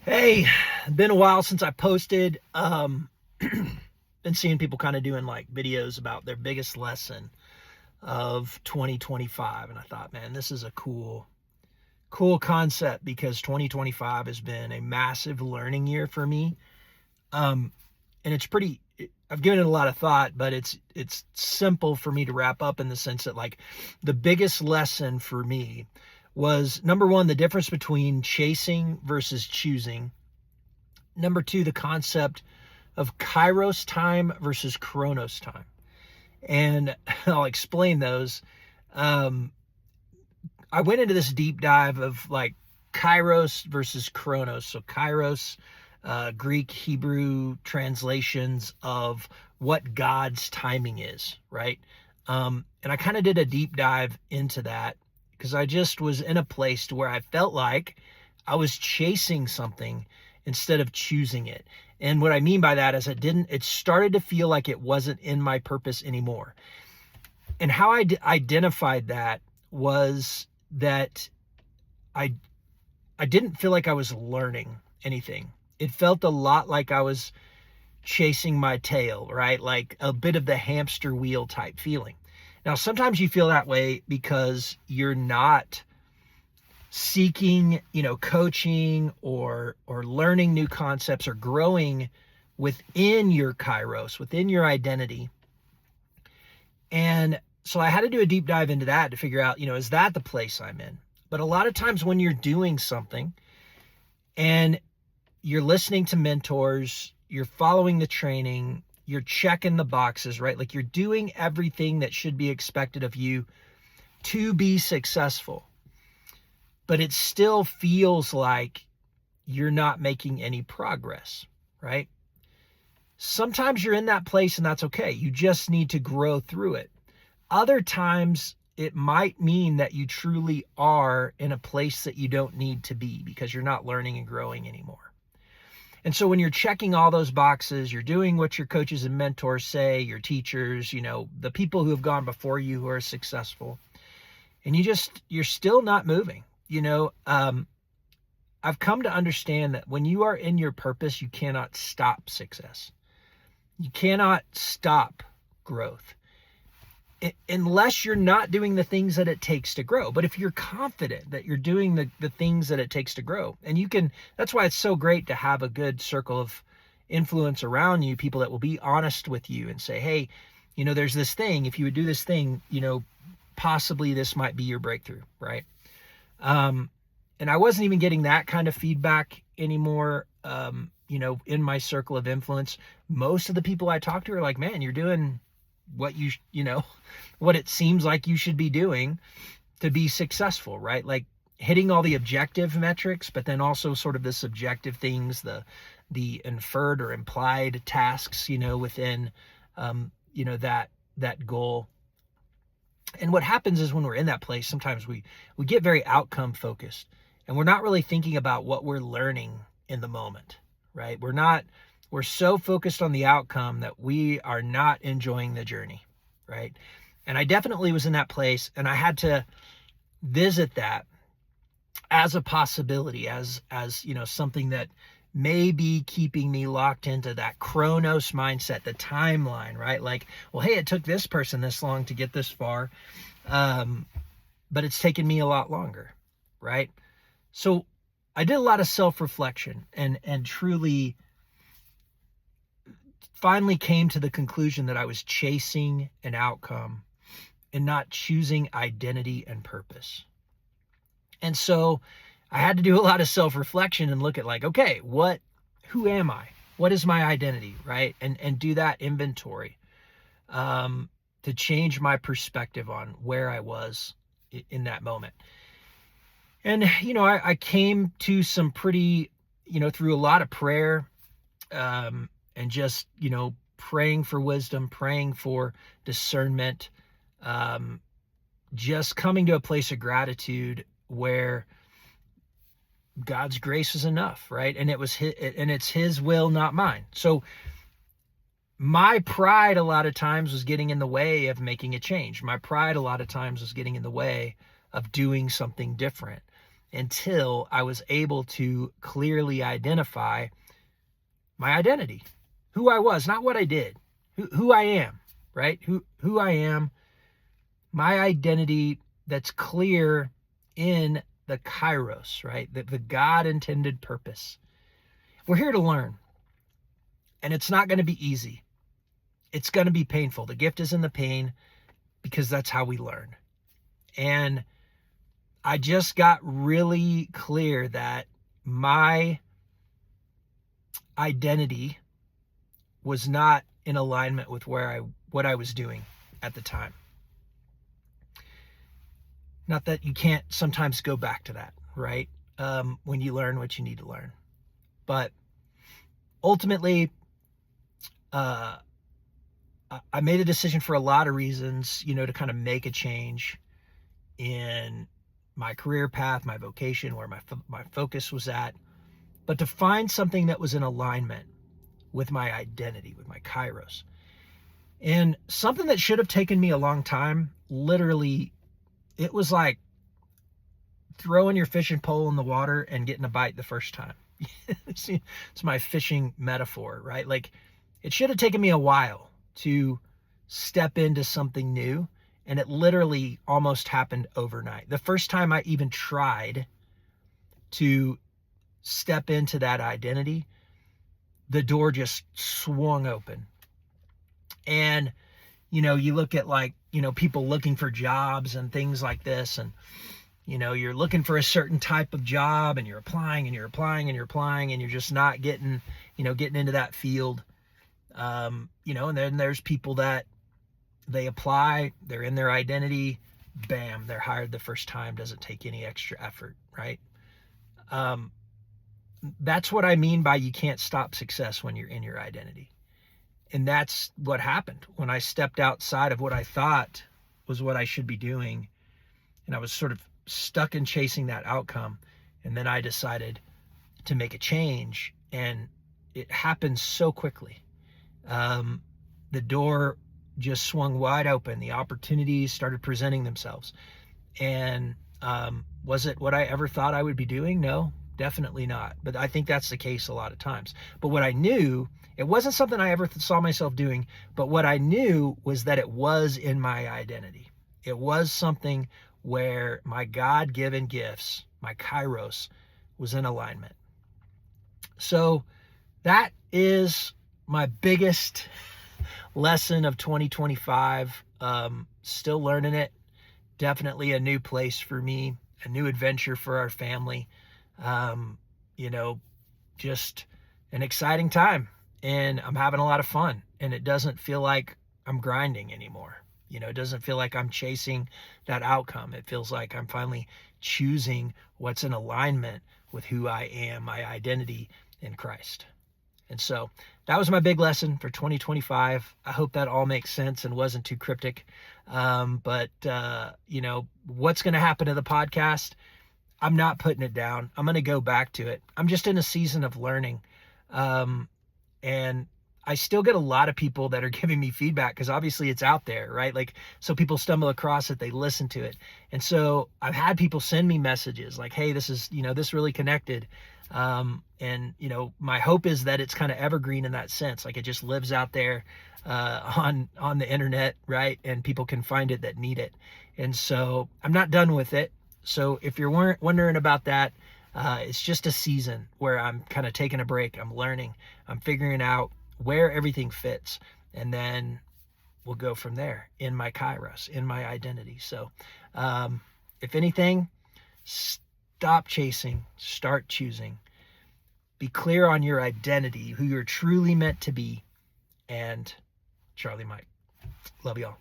Hey, been a while since I posted. Been seeing people kind of doing like videos about their biggest lesson of 2025, and I thought, man, this is a cool concept because 2025 has been a massive learning year for me. Um, and it's pretty. I've given it a lot of thought, but it's simple for me to wrap up in the sense that like the biggest lesson for me was number one, the difference between chasing versus choosing. Number two, the concept of Kairos time versus Chronos time. And I'll explain those. Um, I went into this deep dive of like Kairos versus Chronos. So Kairos, Greek, Hebrew translations of what God's timing is, right? And I kind of did a deep dive into that because I just was in a place to where I felt like I was chasing something instead of choosing it. And what I mean by that is it started to feel like it wasn't in my purpose anymore. And how I identified that was that I I didn't feel like I was learning anything. It felt a lot like I was chasing my tail, right? Like a bit of the hamster wheel type feeling. Now, sometimes you feel that way because you're not seeking, coaching or learning new concepts or growing within your kairos, within your identity. And so I had to do a deep dive into that to figure out, is that the place I'm in? But a lot of times when you're doing something and you're listening to mentors, you're following the training, you're checking the boxes, right? Like you're doing everything that should be expected of you to be successful. But it still feels like you're not making any progress, right? Sometimes you're in that place and that's okay. You just need to grow through it. Other times it might mean that you truly are in a place that you don't need to be because you're not learning and growing anymore. And so when you're checking all those boxes, you're doing what your coaches and mentors say, your teachers, the people who have gone before you who are successful, and you're still not moving. I've come to understand that when you are in your purpose, you cannot stop success. You cannot stop growth unless you're not doing the things that it takes to grow. But if you're confident that you're doing the things that it takes to grow, and that's why it's so great to have a good circle of influence around you, people that will be honest with you and say, hey, there's this thing, if you would do this thing, possibly this might be your breakthrough, right? And I wasn't even getting that kind of feedback anymore. In my circle of influence, most of the people I talk to are like, man, you're doing what what it seems like you should be doing to be successful, right? Like hitting all the objective metrics, but then also sort of the subjective things, the inferred or implied tasks, within, that goal. And what happens is when we're in that place, sometimes we get very outcome focused and we're not really thinking about what we're learning in the moment, right? We're so focused on the outcome that we are not enjoying the journey, right? And I definitely was in that place and I had to visit that as a possibility, as something that may be keeping me locked into that Chronos mindset, the timeline, right? Like, well, hey, it took this person this long to get this far, but it's taken me a lot longer, right? So I did a lot of self-reflection and truly finally came to the conclusion that I was chasing an outcome and not choosing identity and purpose. And so I had to do a lot of self-reflection and look at like, okay, who am I? What is my identity, right? And do that inventory to change my perspective on where I was in that moment. And, I came to some pretty, through a lot of prayer and just, praying for wisdom, praying for discernment, just coming to a place of gratitude where God's grace is enough, right? And it's his will, not mine. So my pride a lot of times was getting in the way of making a change. My pride a lot of times was getting in the way of doing something different. until I was able to clearly identify my identity, who I was, not what I did, who I am, right? Who I am, my identity that's clear in the kairos, right? The God intended purpose. We're here to learn, and it's not going to be easy. It's going to be painful. The gift is in the pain, because that's how we learn. And I just got really clear that my identity was not in alignment with what I was doing at the time. Not that you can't sometimes go back to that, right? When you learn what you need to learn. But ultimately, I made a decision for a lot of reasons, to kind of make a change in my career path, my vocation, where my focus was at, but to find something that was in alignment with my identity, with my kairos. And something that should have taken me a long time, literally, it was like throwing your fishing pole in the water and getting a bite the first time. It's my fishing metaphor, right? Like, it should have taken me a while to step into something new, and it literally almost happened overnight. The first time I even tried to step into that identity, the door just swung open. And, you look at people looking for jobs and things like this, and, you're looking for a certain type of job, and you're applying and you're applying and you're applying, and you're just not getting into that field. And then there's people that they apply, they're in their identity, bam, they're hired the first time, doesn't take any extra effort, right? That's what I mean by you can't stop success when you're in your identity. And that's what happened when I stepped outside of what I thought was what I should be doing. And I was sort of stuck in chasing that outcome. And then I decided to make a change, and it happened so quickly. The door just swung wide open. The opportunities started presenting themselves. And was it what I ever thought I would be doing? No, definitely not. But I think that's the case a lot of times. But what I knew, it wasn't something I ever saw myself doing, but what I knew was that it was in my identity. It was something where my God-given gifts, my kairos, was in alignment. So that is my biggest lesson of 2025. Still learning it. Definitely a new place for me, a new adventure for our family. Just an exciting time, and I'm having a lot of fun, and it doesn't feel like I'm grinding anymore. It doesn't feel like I'm chasing that outcome. It feels like I'm finally choosing what's in alignment with who I am, my identity in Christ. And so that was my big lesson for 2025. I hope that all makes sense and wasn't too cryptic. But what's going to happen to the podcast? I'm not putting it down. I'm going to go back to it. I'm just in a season of learning. And I still get a lot of people that are giving me feedback, because obviously it's out there, right? Like, so people stumble across it, they listen to it. And so I've had people send me messages like, hey, this is, this really connected. And my hope is that it's kind of evergreen in that sense. Like, it just lives out there, on the internet, right? And people can find it that need it. And so I'm not done with it. So if you're wondering about that, it's just a season where I'm kind of taking a break. I'm learning, I'm figuring out where everything fits, and then we'll go from there in my kairos, in my identity. So, if anything, stop chasing, start choosing, be clear on your identity, who you're truly meant to be. And Charlie Mike, love y'all.